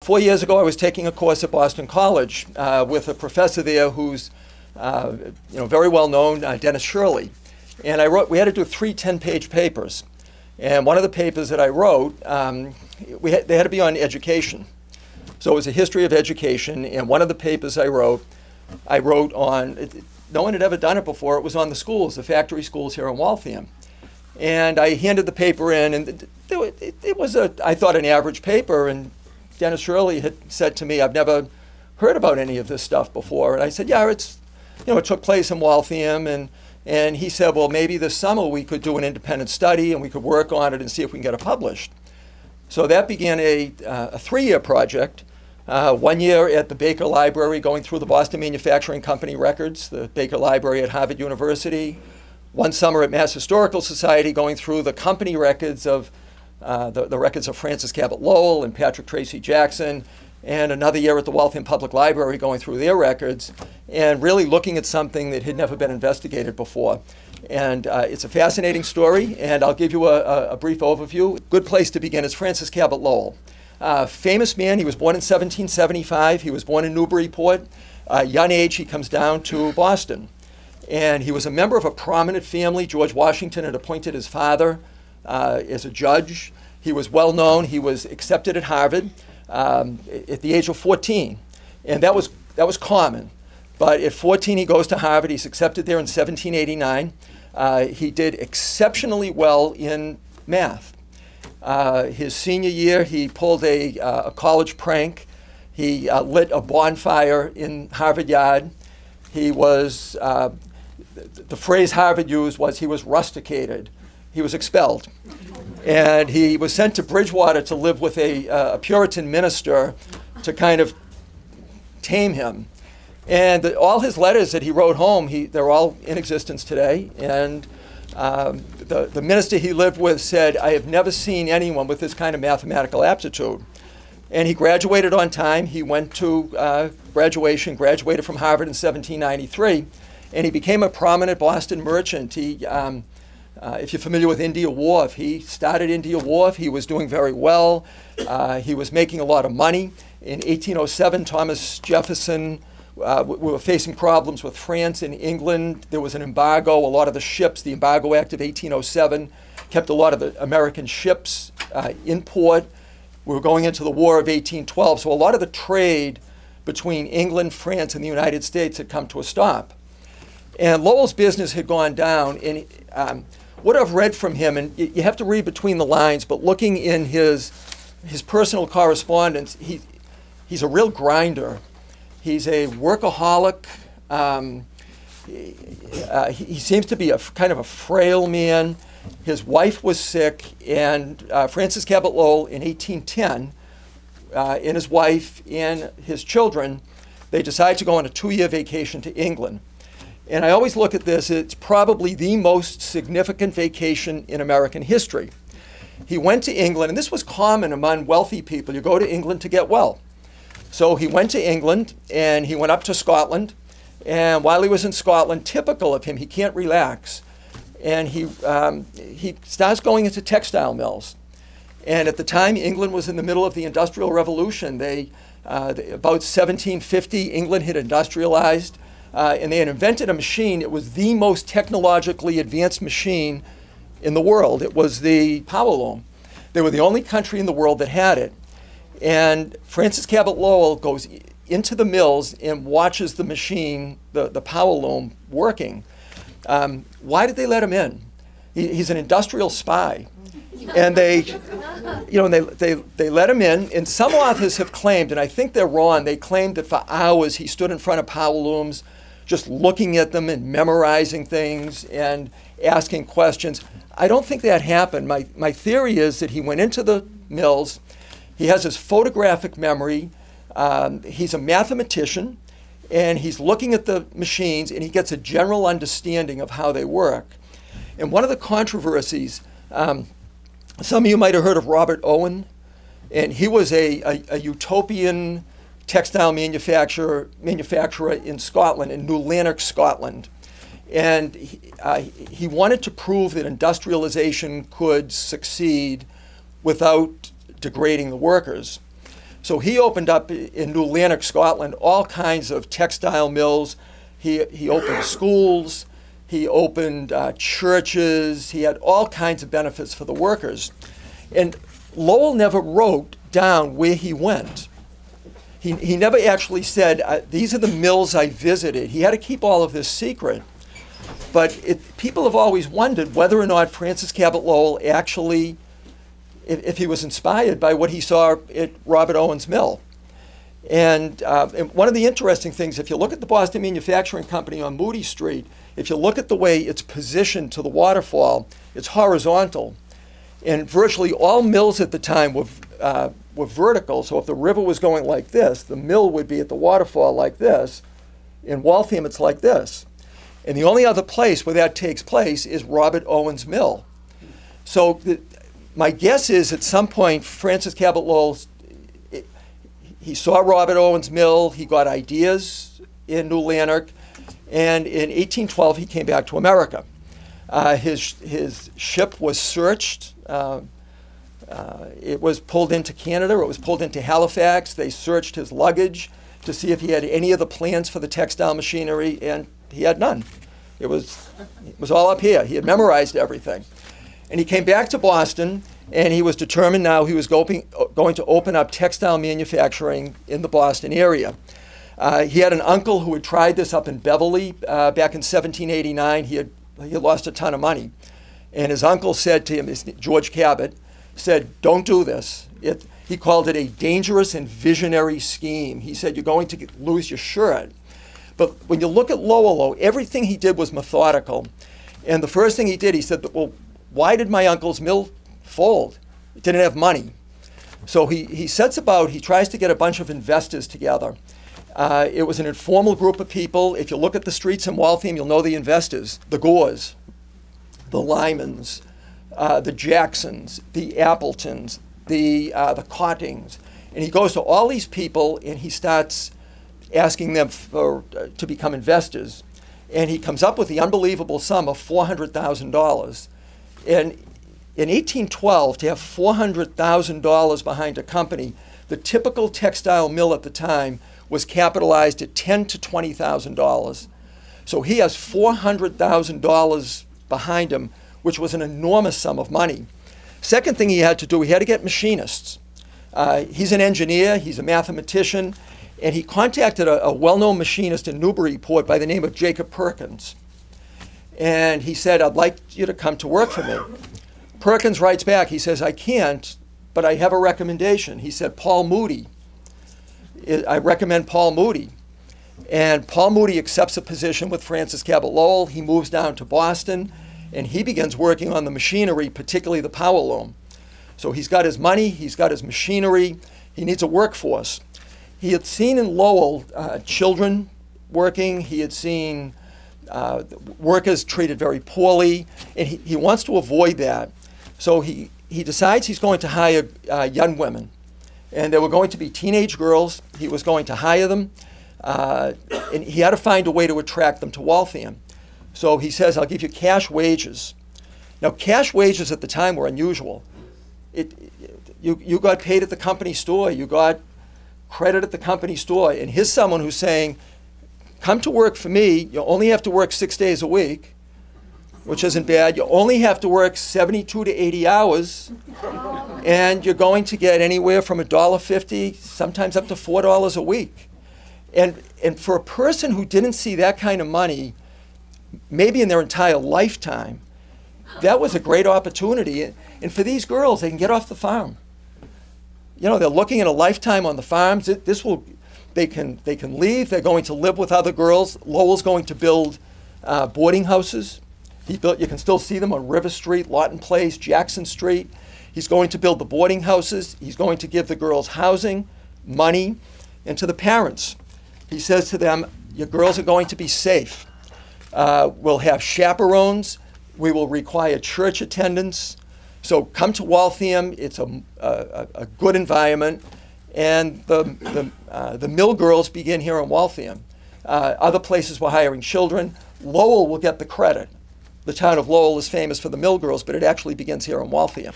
4 years ago, I was taking a course at Boston College with a professor there who's very well known, Dennis Shirley. And we had to do 3 10-page papers. And one of the papers that I wrote, they had to be on education. So it was a history of education. And one of the papers I wrote on, no one had ever done it before, it was on the schools, the factory schools here in Waltham. And I handed the paper in, and it was, I thought, an average paper. And Dennis Shirley had said to me, I've never heard about any of this stuff before. And I said, yeah, it took place in Waltham. And he said, well, maybe this summer we could do an independent study and we could work on it and see if we can get it published. So that began a 3-year project. 1 year at the Baker Library going through the Boston Manufacturing Company records, the Baker Library at Harvard University. 1 summer at Mass Historical Society going through the company records of the records of Francis Cabot Lowell and Patrick Tracy Jackson, and another year at the Waltham Public Library going through their records and really looking at something that had never been investigated before. And it's a fascinating story, and I'll give you a brief overview. Good place to begin is Francis Cabot Lowell. Famous man, he was born in 1775. He was born in Newburyport. Young age, he comes down to Boston. And he was a member of a prominent family. George Washington had appointed his father as a judge. He was well known. He was accepted at Harvard at the age of 14. And that was common. But at 14, he goes to Harvard. He's accepted there in 1789. He did exceptionally well in math. His senior year, he pulled a college prank. He lit a bonfire in Harvard Yard. He was, the phrase Harvard used was he was rusticated. He was expelled. And he was sent to Bridgewater to live with a Puritan minister to kind of tame him. And all his letters that he wrote home, they're all in existence today. And the minister he lived with said, I have never seen anyone with this kind of mathematical aptitude. And he graduated on time. He went to graduation, graduated from Harvard in 1793, and he became a prominent Boston merchant. If you're familiar with India Wharf, he started India Wharf. He was doing very well. He was making a lot of money. In 1807, Thomas Jefferson, we were facing problems with France and England. There was an embargo. A lot of the ships, the Embargo Act of 1807, kept a lot of the American ships in port. We were going into the War of 1812, so a lot of the trade between England, France, and the United States had come to a stop. And Lowell's business had gone down, and what I've read from him, and you have to read between the lines, but looking in his personal correspondence, he's a real grinder. He's a workaholic. He seems to be kind of a frail man. His wife was sick, and Francis Cabot Lowell in 1810, and his wife and his children, they decided to go on a 2-year vacation to England. And I always look at this, it's probably the most significant vacation in American history. He went to England, and this was common among wealthy people. You go to England to get well. So he went to England, and he went up to Scotland. And while he was in Scotland, typical of him, he can't relax. And he starts going into textile mills. And at the time, England was in the middle of the Industrial Revolution. About 1750, England had industrialized, and they had invented a machine. It was the most technologically advanced machine in the world. It was the power loom. They were the only country in the world that had it. And Francis Cabot Lowell goes into the mills and watches the machine, the power loom, working. Why did they let him in? He's an industrial spy. And they let him in. And some authors have claimed, and I think they're wrong, they claimed that for hours he stood in front of power looms just looking at them and memorizing things and asking questions. I don't think that happened. My theory is that he went into the mills. He has his photographic memory. He's a mathematician, and he's looking at the machines, and he gets a general understanding of how they work. And one of the controversies, some of you might have heard of Robert Owen, and he was a utopian textile manufacturer in Scotland, in New Lanark, Scotland. And he wanted to prove that industrialization could succeed without degrading the workers. So he opened up in New Lanark, Scotland, all kinds of textile mills. He opened schools. He opened churches. He had all kinds of benefits for the workers. And Lowell never wrote down where he went. He never actually said, these are the mills I visited. He had to keep all of this secret. But people have always wondered whether or not Francis Cabot Lowell actually, if he was inspired by what he saw at Robert Owen's mill. And one of the interesting things, if you look at the Boston Manufacturing Company on Moody Street, if you look at the way it's positioned to the waterfall, it's horizontal. And virtually all mills at the time were vertical. So if the river was going like this, the mill would be at the waterfall like this. In Waltham, it's like this. And the only other place where that takes place is Robert Owen's mill. So my guess is at some point, Francis Cabot Lowell, he saw Robert Owen's mill, he got ideas in New Lanark, and in 1812 he came back to America. His ship was searched. It was pulled into Canada, it was pulled into Halifax. They searched his luggage to see if he had any of the plans for the textile machinery, and he had none. It was all up here. He had memorized everything. And he came back to Boston, and he was determined now he was going to open up textile manufacturing in the Boston area. He had an uncle who had tried this up in Beverly back in 1789. He had lost a ton of money. And his uncle said to him, George Cabot, said, don't do this. He called it a dangerous and visionary scheme. He said, you're going to lose your shirt. But when you look at Lowell, everything he did was methodical. And the first thing he did, he said, well, why did my uncle's mill fold? It didn't have money. So he sets about, he tries to get a bunch of investors together. It was an informal group of people. If you look at the streets in Waltham, you'll know the investors, the Gores, the Lymans, the Jacksons, the Appletons, the Cottings. And he goes to all these people and he starts asking them to become investors. And he comes up with the unbelievable sum of $400,000. And in 1812, to have $400,000 behind a company, the typical textile mill at the time was capitalized at $10,000 to $20,000. So he has $400,000 behind him, which was an enormous sum of money. Second thing he had to do, he had to get machinists. He's an engineer, he's a mathematician, and he contacted a well-known machinist in Newburyport by the name of Jacob Perkins. And he said, I'd like you to come to work for me. Perkins writes back, he says, I can't, but I have a recommendation. He said, Paul Moody. I recommend Paul Moody. And Paul Moody accepts a position with Francis Cabot Lowell. He moves down to Boston, and he begins working on the machinery, particularly the power loom. So he's got his money, he's got his machinery, he needs a workforce. He had seen in Lowell children working, he had seen workers treated very poorly, and he wants to avoid that. So he decides he's going to hire young women. And they were going to be teenage girls. He was going to hire them. And he had to find a way to attract them to Waltham. So he says, I'll give you cash wages. Now, cash wages at the time were unusual. You got paid at the company store. You got credit at the company store. And here's someone who's saying, come to work for me. You only have to work 6 days a week, which isn't bad. You only have to work 72 to 80 hours. And you're going to get anywhere from $1.50, sometimes up to $4 a week. And for a person who didn't see that kind of money, maybe in their entire lifetime, that was a great opportunity. And for these girls, they can get off the farm. You know, they're looking at a lifetime on the farms. They can leave. They're going to live with other girls. Lowell's going to build boarding houses. You can still see them on River Street, Lawton Place, Jackson Street. He's going to build the boarding houses. He's going to give the girls housing, money, and to the parents. He says to them, your girls are going to be safe. We'll have chaperones. We will require church attendance. So come to Waltham. It's a good environment. And the mill girls begin here in Waltham. Other places were hiring children. Lowell will get the credit. The town of Lowell is famous for the mill girls, but it actually begins here in Waltham.